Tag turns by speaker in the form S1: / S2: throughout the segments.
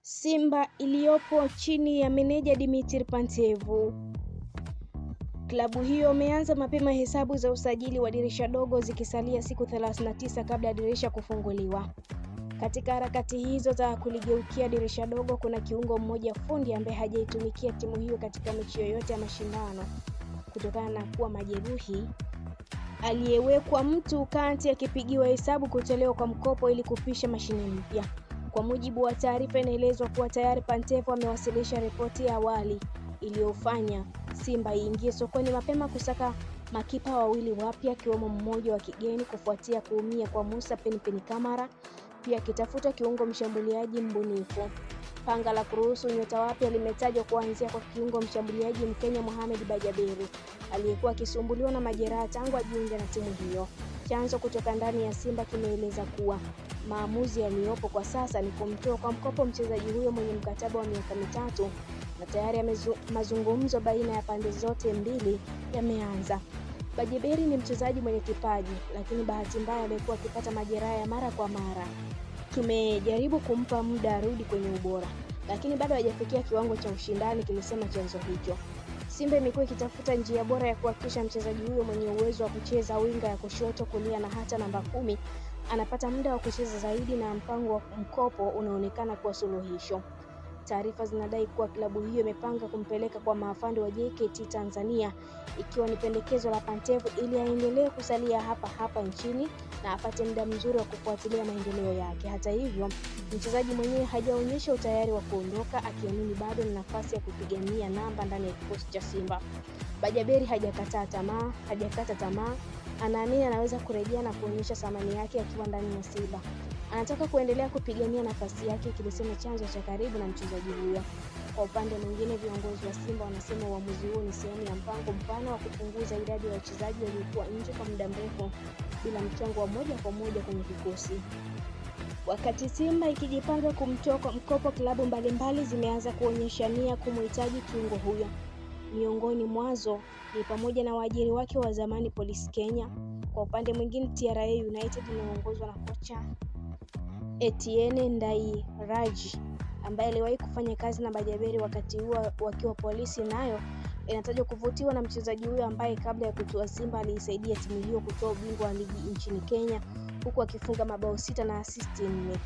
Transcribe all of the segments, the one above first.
S1: Simba iliyopo chini ya meneja Dimitar Pantev. Klabu hiyo imeanza mapema hesabu za usajili wa dirisha dogo zikisalia siku 39 kabla ya dirisha kufunguliwa. Katika harakati hizo za kuligeukia dirisha dogo, kuna kiungo mmoja fundi ambaye hajaitumikia timu hiyo katika mechi yoyote ya mashindano kutokana na kuwa majeruhi, aliyewekwa mtu kati akipigiwa hesabu kutolewa kwa mkopo ili kupisha mashine mpya. Kwa mujibu wa taarifa, inaelezwa kuwa tayari Pantev amewasilisha ripoti ya awali iliyofanya Simba iingie sokoni mapema kusaka makipa wawili wapya, akiwemo mmoja wa kigeni kufuatia kuumia kwa Musa Penipeni Kamara, pia akitafuta kiungo mshambuliaji mbunifu. Panga la kuruhusu nyota wapya limetajwa kuanzia kwa kiungo mshambuliaji Mkenya Mohamed Bajaberi aliyekuwa akisumbuliwa na majeraha tangu ajiunge na timu hiyo. Chanzo kutoka ndani ya Simba kimeeleza kuwa maamuzi yaliyopo kwa sasa ni kumtoa kwa mkopo mchezaji huyo mwenye mkataba wa miaka 3 na tayari mazungumzo baina ya pande zote mbili yameanza. Bajaberi ni mchezaji mwenye kipaji, lakini bahati mbaya amekuwa akipata majeraha ya mara kwa mara. Tumejaribu kumpa muda arudi kwenye ubora, lakini bado hajafikia kiwango cha ushindani, kilisema chanzo hicho. Simba imekuwa ikitafuta njia bora ya kuhakikisha mchezaji huyo mwenye uwezo wa kucheza winga ya kushoto, kulia na hata namba 10 anapata muda wa kucheza zaidi, na mpango wa mkopo unaonekana kuwa suluhisho. Taarifa zinadai kuwa klabu hiyo imepanga kumpeleka kwa maafande wa JKT Tanzania, ikiwa ni pendekezo la Pantev ili aendelee kusalia hapa nchini na apate muda mzuri wa kufuatilia maendeleo yake. Hata hivyo, mchezaji mwenyewe hajaonyesha utayari wa kuondoka, akiamini bado na nafasi ya kupigania namba ndani ya kikosi cha Simba. Bajaberi hajakata tamaa, anaamini anaweza kurejea na kuonyesha thamani yake akiwa ndani ya Simba. Anataka kuendelea kupigania nafasi yake, kilisema chanzo cha karibu na mchezaji huyo. Kwa upande mwingine, viongozi wa Simba wanasema uamuzi huo ni sehemu ya mpango mpana wa kupunguza idadi ya wachezaji waliokuwa nje kwa muda mrefu bila mchango wa moja kwa moja kwenye kikosi. Wakati Simba ikijipanga kumtoa kwa mkopo, klabu mbalimbali zimeanza kuonyesha nia kumhitaji kiungo huyo. Miongoni mwazo ni pamoja na waajiri wake wa zamani Police Kenya. Kwa upande mwingine, TRA United inaongozwa na kocha Etienne Ndairaji ambaye aliwahi kufanya kazi na Bajaberi wakati huo wakiwa Polisi, nayo inatajwa kuvutiwa na mchezaji huyo ambaye kabla ya kutua Simba aliisaidia timu hiyo kutoa ubingwa wa ligi nchini Kenya, huku akifunga mabao 6 na assist 4.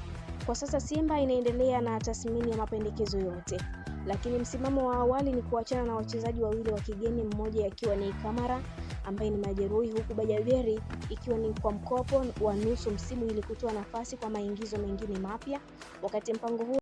S1: Kwa sasa Simba inaendelea na tathmini ya mapendekezo yote, lakini msimamo wa awali ni kuachana na wachezaji wawili wa kigeni, mmoja akiwa ni Kamara ambaye ni majeruhi, huku Bajaberi ikiwa ni kwa mkopo wa nusu msimu ili kutoa nafasi kwa maingizo mengine mapya. Wakati mpango huu